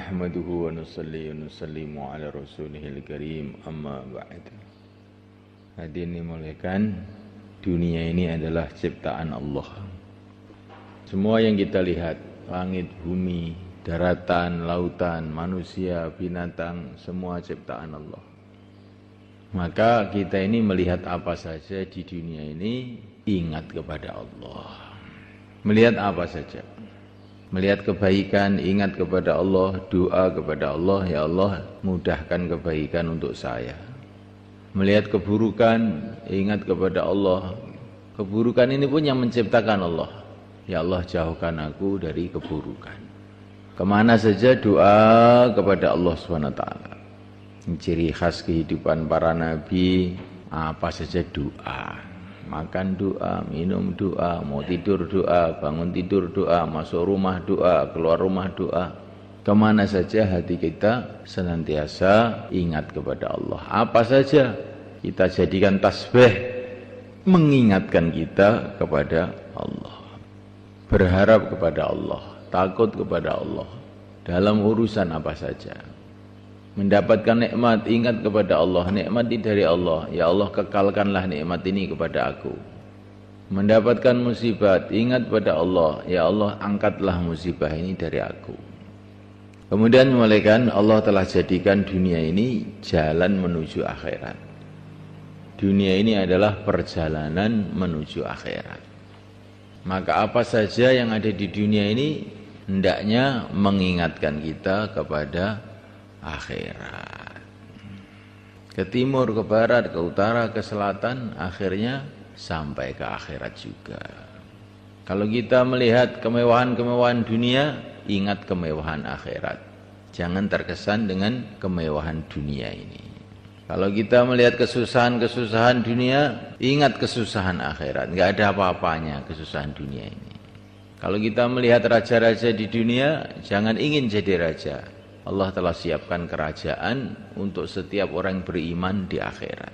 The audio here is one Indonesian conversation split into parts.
nahmaduhu wa nusalli wa nusallimu ala rasulihil karim amma ba'd. Hadirin dimuliakan, dunia ini adalah ciptaan Allah. Semua yang kita lihat, langit, bumi, daratan, lautan, manusia, binatang, semua ciptaan Allah. Maka kita ini melihat apa saja di dunia ini, ingat kepada Allah. Melihat apa saja. Melihat kebaikan, ingat kepada Allah, doa kepada Allah, ya Allah mudahkan kebaikan untuk saya. Melihat keburukan, ingat kepada Allah. Keburukan ini pun yang menciptakan Allah. Ya Allah jauhkan aku dari keburukan. Kemana saja doa kepada Allah SWT. Ciri khas kehidupan para nabi, apa saja doa. Makan doa, minum doa, mau tidur doa, bangun tidur doa, masuk rumah doa, keluar rumah doa. Kemana saja hati kita senantiasa ingat kepada Allah. Apa saja kita jadikan tasbih mengingatkan kita kepada Allah. Berharap kepada Allah, takut kepada Allah dalam urusan apa saja. Mendapatkan nikmat, ingat kepada Allah, nikmat ini dari Allah, ya Allah kekalkanlah nikmat ini kepada aku. Mendapatkan musibah, ingat pada Allah, ya Allah angkatlah musibah ini dari aku. Kemudian memulaikan, Allah telah jadikan dunia ini jalan menuju akhirat. Dunia ini adalah perjalanan menuju akhirat. Maka apa saja yang ada di dunia ini hendaknya mengingatkan kita kepada akhirat. Ke timur, ke barat, ke utara, ke selatan, akhirnya sampai ke akhirat juga. Kalau kita melihat kemewahan-kemewahan dunia, ingat kemewahan akhirat. Jangan terkesan dengan kemewahan dunia ini. Kalau kita melihat kesusahan-kesusahan dunia, ingat kesusahan akhirat. Enggak ada apa-apanya kesusahan dunia ini. Kalau kita melihat raja-raja di dunia, jangan ingin jadi raja. Allah telah siapkan kerajaan untuk setiap orang beriman di akhirat.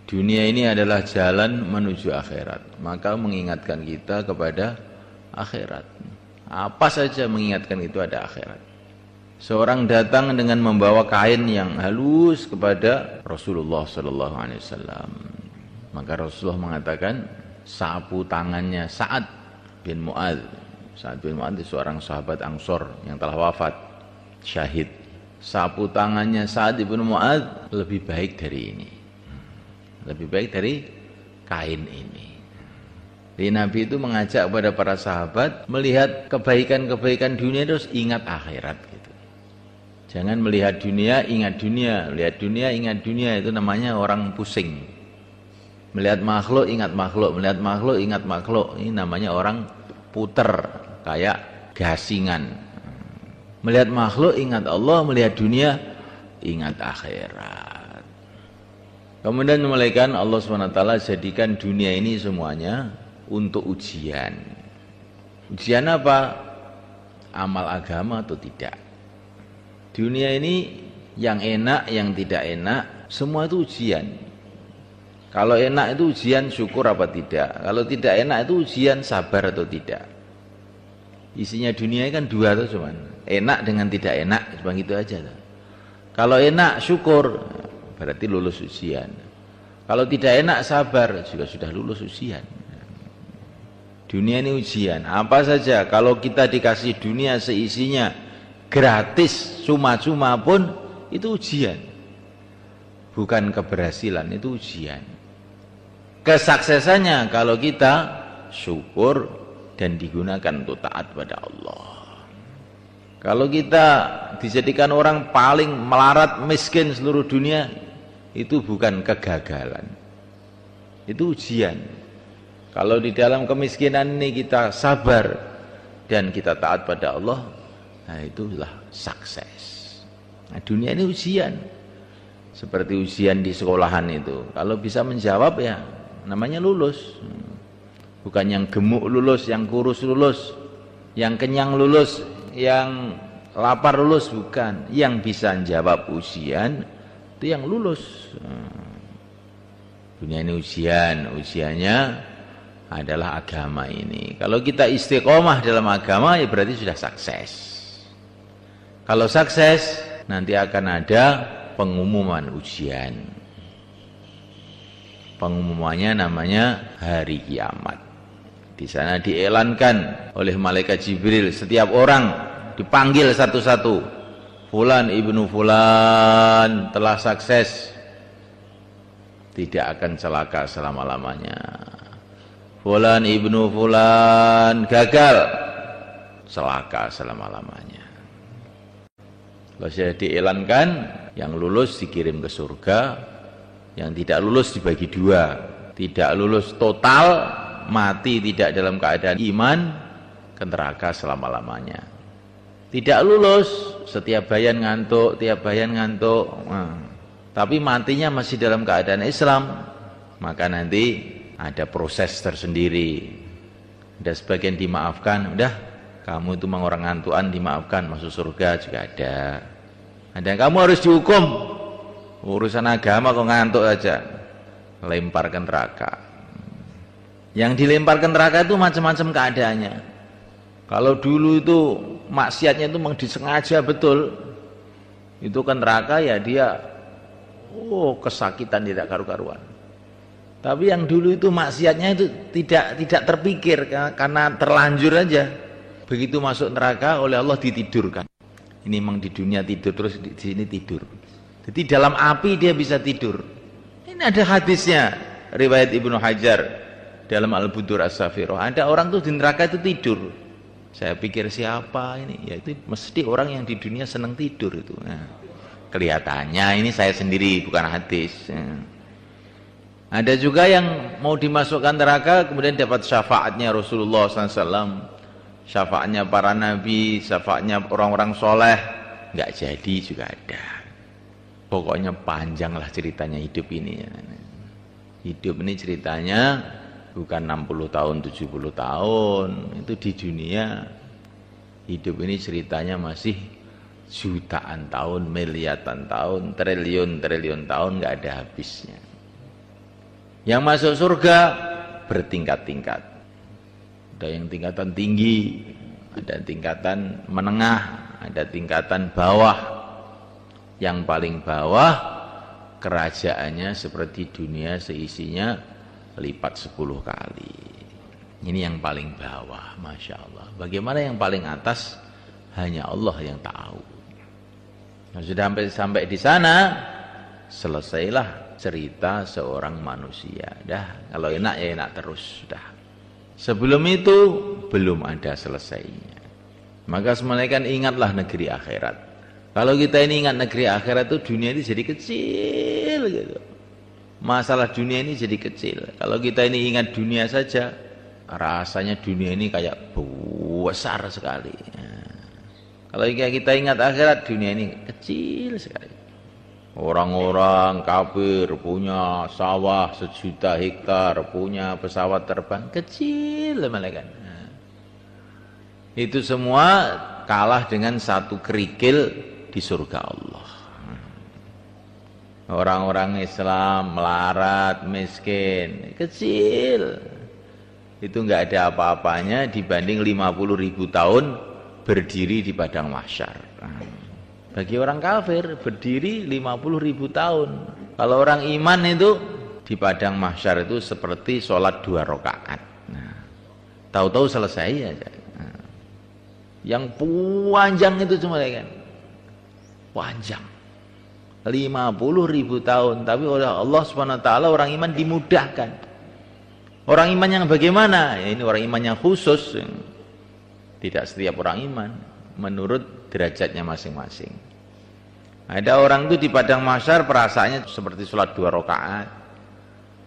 Dunia ini adalah jalan menuju akhirat. Maka mengingatkan kita kepada akhirat. Apa saja mengingatkan itu ada akhirat. Seorang datang dengan membawa kain yang halus kepada Rasulullah SAW. Maka Rasulullah mengatakan, sapu tangannya Sa'ad bin Mu'adz. Sa'ad bin Mu'adz itu seorang sahabat Ansor yang telah wafat. Syahid. Sapu tangannya Sa'ad bin Mu'adz lebih baik dari ini. Lebih baik dari kain ini. Jadi Nabi itu mengajak kepada para sahabat melihat kebaikan-kebaikan dunia terus ingat akhirat gitu. Jangan melihat dunia ingat dunia, melihat dunia ingat dunia, itu namanya orang pusing. Melihat makhluk ingat makhluk, melihat makhluk ingat makhluk, ini namanya orang puter kayak gasingan. Melihat makhluk ingat Allah, melihat dunia ingat akhirat. Kemudian memulaikan Allah SWT jadikan dunia ini semuanya untuk ujian. Ujian apa? Amal agama atau tidak. Dunia ini yang enak, yang tidak enak, semua itu ujian. Kalau enak itu ujian syukur apa tidak. Kalau tidak enak itu ujian sabar atau tidak. Isinya dunia kan dua tuh cuman. Enak dengan tidak enak, cuma gitu aja. Kalau enak syukur, berarti lulus ujian. Kalau tidak enak sabar, juga sudah lulus ujian. Dunia ini ujian. Apa saja, kalau kita dikasih dunia seisinya gratis, cuma-cuma pun itu ujian. Bukan keberhasilan, itu ujian. Kesuksesannya kalau kita syukur dan digunakan untuk taat pada Allah. Kalau kita dijadikan orang paling melarat miskin seluruh dunia, itu bukan kegagalan, itu ujian. Kalau di dalam kemiskinan ini kita sabar dan kita taat pada Allah, nah itulah sukses. Nah, dunia ini ujian, seperti ujian di sekolahan itu. Kalau bisa menjawab ya namanya lulus. Bukan yang gemuk lulus, yang kurus lulus, yang kenyang lulus, yang lapar lulus, bukan. Yang bisa menjawab ujian itu yang lulus. Dunia ini ujian, ujiannya adalah agama ini. Kalau kita istiqomah dalam agama ya berarti sudah sukses. Kalau sukses, nanti akan ada pengumuman ujian. Pengumumannya namanya hari kiamat. Di sana diiklankan oleh malaikat Jibril, setiap orang dipanggil satu-satu. Fulan ibnu fulan telah sukses, tidak akan celaka selama-lamanya. Fulan ibnu fulan gagal, celaka selama-lamanya. Kalau sudah diiklankan, yang lulus dikirim ke surga, yang tidak lulus dibagi dua. Tidak lulus total, mati tidak dalam keadaan iman, ke neraka selama-lamanya. Tidak lulus, setiap bayan ngantuk, tiap bayan ngantuk, tapi matinya masih dalam keadaan Islam, maka nanti ada proses tersendiri. Ada sebagian dimaafkan, udah kamu itu memang orang ngantuan, dimaafkan, masuk surga juga ada. Ada yang kamu harus dihukum, urusan agama kok ngantuk aja, lempar ke neraka. Yang dilempar ke neraka itu macam-macam keadaannya. Kalau dulu itu maksiatnya itu memang disengaja betul, itu ke neraka ya dia kesakitan tidak karu-karuan. Tapi yang dulu itu maksiatnya itu tidak terpikir karena terlanjur aja. Begitu masuk neraka oleh Allah ditidurkan. Ini memang di dunia tidur, terus di sini tidur. Jadi dalam api dia bisa tidur. Ini ada hadisnya, riwayat Ibnu Hajar dalam Al-Budur As-Safirah. Ada orang tuh di neraka itu tidur. Saya pikir siapa ini? Ya itu mesti orang yang di dunia senang tidur itu. Nah, kelihatannya ini saya sendiri, bukan hadis. Ada juga yang mau dimasukkan neraka kemudian dapat syafaatnya Rasulullah SAW, syafaatnya para nabi, syafaatnya orang-orang soleh, nggak jadi juga ada. Pokoknya panjang lah ceritanya hidup ini. Hidup ini ceritanya bukan 60 tahun, 70 tahun. Itu di dunia. Hidup ini ceritanya masih jutaan tahun, miliaran tahun, triliun-triliun tahun, nggak ada habisnya. Yang masuk surga bertingkat-tingkat. Ada yang tingkatan tinggi, ada tingkatan menengah, ada tingkatan bawah. Yang paling bawah kerajaannya seperti dunia seisinya lipat 10 kali. Ini yang paling bawah, Masya Allah. Bagaimana yang paling atas, hanya Allah yang tahu. Nah, sudah sampai di sana, selesailah cerita seorang manusia. Dah, kalau enak ya enak terus, sudah. Sebelum itu belum ada selesainya. Maka semalakan ingatlah negeri akhirat. Kalau kita ini ingat negeri akhirat itu dunia ini jadi kecil gitu. Masalah dunia ini jadi kecil. Kalau kita ini ingat dunia saja, rasanya dunia ini kayak besar sekali. Kalau kita ingat akhirat, dunia ini kecil sekali. Orang-orang kafir punya sawah 1.000.000 hektar, punya pesawat terbang kecil malaikat. Itu semua kalah dengan satu kerikil di surga Allah. Orang-orang Islam melarat, miskin, kecil. Itu enggak ada apa-apanya dibanding 50.000 tahun berdiri di padang mahsyar. Bagi orang kafir berdiri 50.000 tahun. Kalau orang iman itu di padang mahsyar itu seperti sholat 2 rakaat. Tahu-tahu selesai aja. Yang panjang itu cuma kan, panjang 50.000 tahun. Tapi oleh Allah SWT orang iman dimudahkan. Orang iman yang bagaimana? Ya, ini orang iman yang khusus. Tidak setiap orang iman, menurut derajatnya masing-masing. Ada orang itu di padang mahsyar perasaannya seperti sholat 2 rakaat.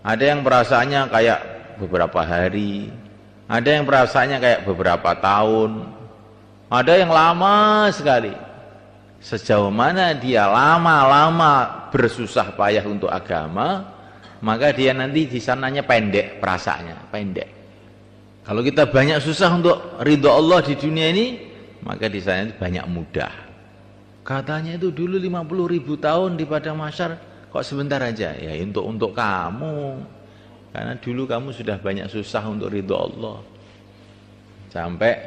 Ada yang perasaannya kayak beberapa hari. Ada yang perasaannya kayak beberapa tahun. Ada yang lama sekali. Sejauh mana dia lama-lama bersusah payah untuk agama, maka dia nanti di sananya pendek perasaannya, pendek. Kalau kita banyak susah untuk ridho Allah di dunia ini, maka di sana banyak mudah. Katanya itu dulu 50.000 tahun di padang mahsyar, kok sebentar aja? Ya untuk kamu. Karena dulu kamu sudah banyak susah untuk ridho Allah. Sampai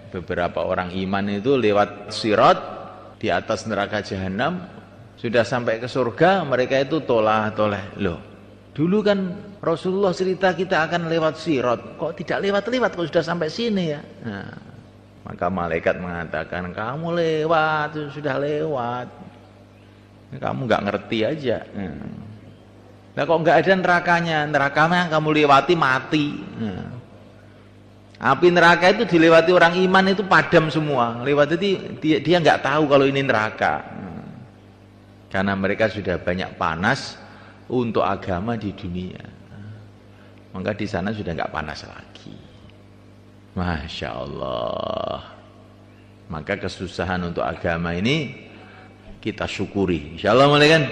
beberapa orang iman itu lewat sirat di atas neraka jahanam, sudah sampai ke surga, mereka itu tolah-toleh. Loh, dulu kan Rasulullah cerita kita akan lewat Sirat, kok tidak lewat-lewat, kok sudah sampai sini ya? Nah, maka malaikat mengatakan, kamu lewat, sudah lewat. Kamu nggak ngerti aja. Nah, kok nggak ada nerakanya? Nerakanya kamu lewati mati. Api neraka itu dilewati orang iman itu padam semua. Lewat itu dia nggak tahu kalau ini neraka. Karena mereka sudah banyak panas untuk agama di dunia. Maka di sana sudah nggak panas lagi. Masya Allah. Maka kesusahan untuk agama ini kita syukuri. Insya Allah mulai kan.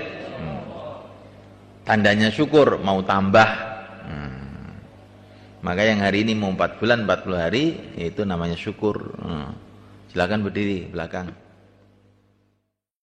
Tandanya syukur, mau tambah. Maka yang hari ini mau 4 bulan 40 hari, itu namanya syukur. Silakan berdiri belakang.